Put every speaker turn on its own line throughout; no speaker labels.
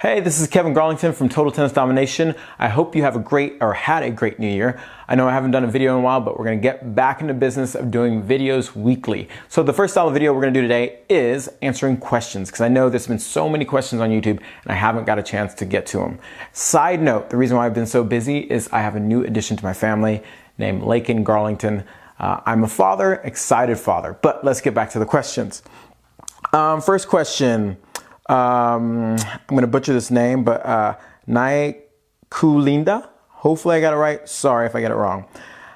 Hey, this is Kevin Garlington from Total Tennis Domination. I hope you have had a great new year. I know I haven't done a video in a while, but we're gonna get back into business of doing videos weekly. So the first style of video we're gonna do today is answering questions, because I know there's been so many questions on YouTube and I haven't got a chance to get to them. Side note, the reason why I've been so busy is I have a new addition to my family named Lakin Garlington. I'm a father, excited father, but let's get back to the questions. First question. I'm going to butcher this name, but Naikulinda. Hopefully I got it right. Sorry if I get it wrong.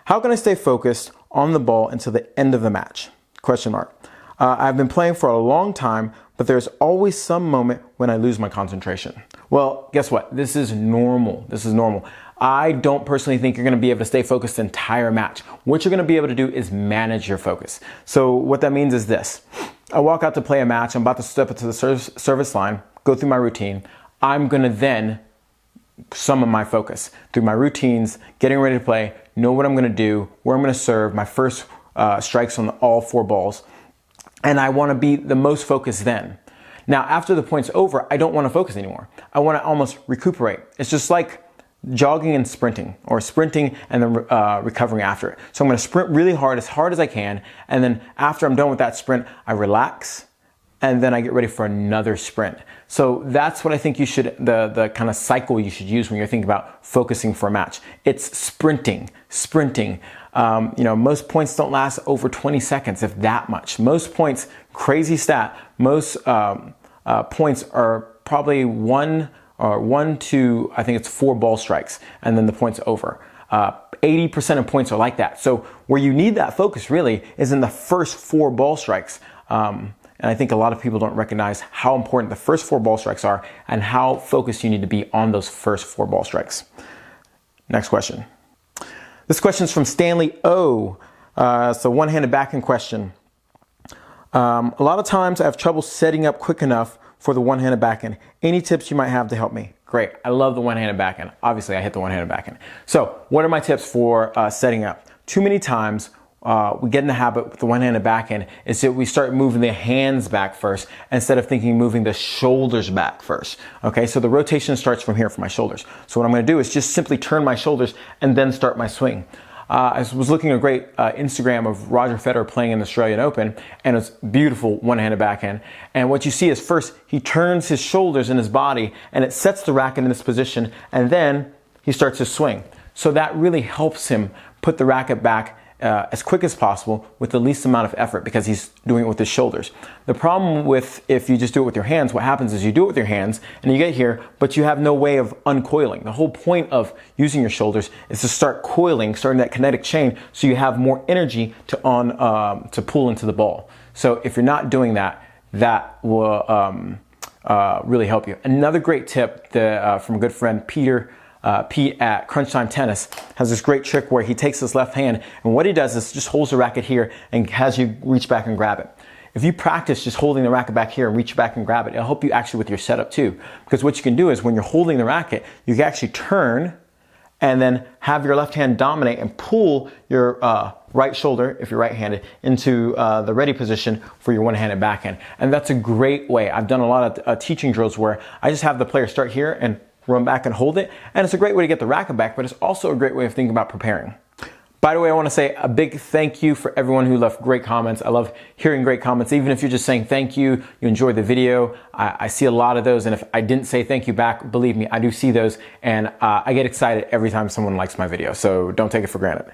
How can I stay focused on the ball until the end of the match? Question mark. I've been playing for a long time, but there's always some moment when I lose my concentration. Well, guess what? This is normal. This is normal. I don't personally think you're going to be able to stay focused the entire match. What you're going to be able to do is manage your focus. So what that means is this. I walk out to play a match, I'm about to step into the service line, go through my routine. I'm gonna then summon my focus through my routines, getting ready to play, know what I'm gonna do, where I'm gonna serve, my first strikes on all 4 balls. And I wanna be the most focused then. Now, after the point's over, I don't wanna focus anymore. I wanna almost recuperate. It's just like jogging and sprinting, or sprinting and then recovering after it. So I'm going to sprint really hard as I can, and then after I'm done with that sprint, I relax, and then I get ready for another sprint. So that's what I think you should, the kind of cycle you should use when you're thinking about focusing for a match. It's sprinting. Most points don't last over 20 seconds, if that much. Most points, crazy stat, most points are probably 1 to, I think it's 4 ball strikes, and then the point's over. 80% of points are like that. So where you need that focus really is in the first 4 ball strikes. And I think a lot of people don't recognize how important the first 4 ball strikes are and how focused you need to be on those first 4 ball strikes. Next question. This question is from Stanley O. It's a one-handed backhand question. A lot of times I have trouble setting up quick enough for the one-handed backhand. Any tips you might have to help me? Great, I love the one-handed backhand. Obviously, I hit the one-handed backhand. So, what are my tips for setting up? Too many times, we get in the habit with the one-handed backhand is that we start moving the hands back first instead of moving the shoulders back first. Okay, so the rotation starts from here for my shoulders. So what I'm gonna do is just simply turn my shoulders and then start my swing. I was looking at a great Instagram of Roger Federer playing in the Australian Open, and it's beautiful one-handed backhand. And what you see is first, he turns his shoulders and his body, and it sets the racket in this position, and then he starts his swing. So that really helps him put the racket back as quick as possible with the least amount of effort, because he's doing it with his shoulders. The problem with if you just do it with your hands, what happens is you do it with your hands and you get here, but you have no way of uncoiling. The whole point of using your shoulders is to start coiling, starting that kinetic chain, so you have more energy to pull into the ball. So if you're not doing that, that will really help you. Another great tip from a good friend, Pete at Crunch Time Tennis, has this great trick where he takes his left hand, and what he does is just holds the racket here and has you reach back and grab it. If you practice just holding the racket back here and reach back and grab it, it'll help you actually with your setup too. Because what you can do is when you're holding the racket, you can actually turn and then have your left hand dominate and pull your right shoulder, if you're right-handed, into the ready position for your one-handed backhand. And that's a great way. I've done a lot of teaching drills where I just have the player start here and run back and hold it, and it's a great way to get the racket back, but it's also a great way of thinking about preparing. By the way, I want to say a big thank you for everyone who left great comments. I love hearing great comments, even if you're just saying thank you, you enjoyed the video. I see a lot of those, and if I didn't say thank you back, believe me, I do see those, and I get excited every time someone likes my video, so don't take it for granted.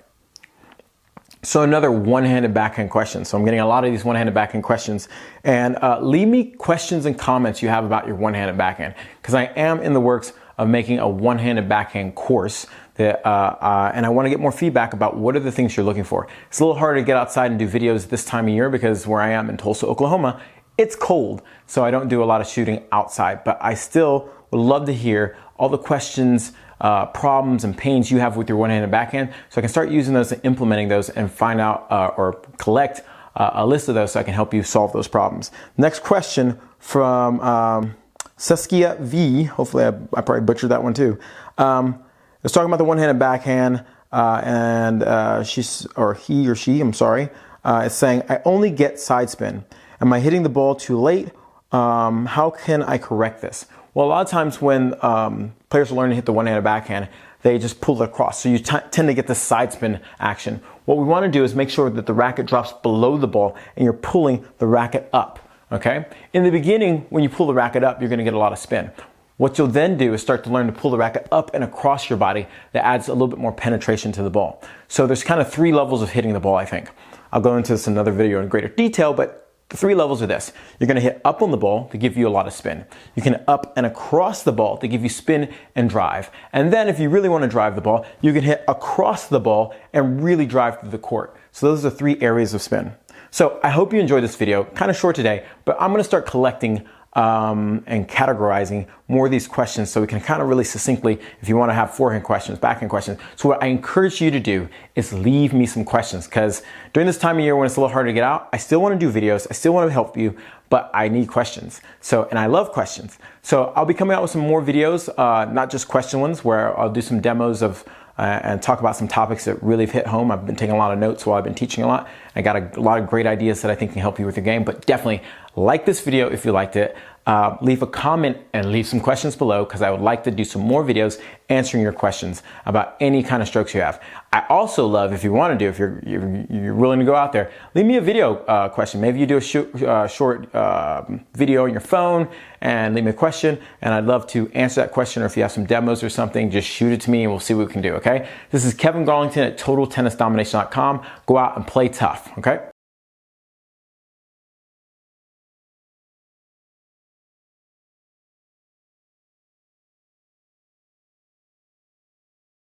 So another one-handed backhand question. So I'm getting a lot of these one-handed backhand questions, and leave me questions and comments you have about your one-handed backhand, because I am in the works of making a one-handed backhand course that, and I want to get more feedback about what are the things you're looking for. It's a little harder to get outside and do videos this time of year because where I am in Tulsa, Oklahoma, it's cold, so I don't do a lot of shooting outside, but I still would love to hear all the questions, problems and pains you have with your one-handed backhand, so I can start using those and implementing those and find out or collect a list of those so I can help you solve those problems. Next question from Saskia V. Hopefully I probably butchered that one too. It's talking about the one-handed backhand, and he or she, I'm sorry, is saying, I only get side spin. Am I hitting the ball too late? How can I correct this? Well, a lot of times when players are learning to hit the one-handed backhand, they just pull it across. So you tend to get this side spin action. What we want to do is make sure that the racket drops below the ball and you're pulling the racket up, okay? In the beginning, when you pull the racket up, you're going to get a lot of spin. What you'll then do is start to learn to pull the racket up and across your body. That adds a little bit more penetration to the ball. So there's kind of 3 levels of hitting the ball, I think. I'll go into this in another video in greater detail, but the 3 levels are this. You're going to hit up on the ball to give you a lot of spin. You can up and across the ball to give you spin and drive. And then if you really want to drive the ball, you can hit across the ball and really drive through the court. So those are 3 areas of spin. So I hope you enjoyed this video. Kind of short today, but I'm going to start collecting and categorizing more of these questions so we can kind of really succinctly, if you want to have forehand questions, backhand questions. So what I encourage you to do is leave me some questions, because during this time of year when it's a little harder to get out, I still want to do videos, I still want to help you, but I need questions. So, and I love questions. So I'll be coming out with some more videos, not just question ones, where I'll do some demos of and talk about some topics that really have hit home. I've been taking a lot of notes while I've been teaching a lot. I got a lot of great ideas that I think can help you with your game, but definitely like this video if you liked it. Leave a comment and leave some questions below, because I would like to do some more videos answering your questions about any kind of strokes you have. I also love, if you want to do, if you're willing to go out there, leave me a video question. Maybe you do a short video on your phone and leave me a question, and I'd love to answer that question. Or if you have some demos or something, just shoot it to me and we'll see what we can do, okay? This is Kevin Garlington at TotalTennisDomination.com. Go out and play tough, okay?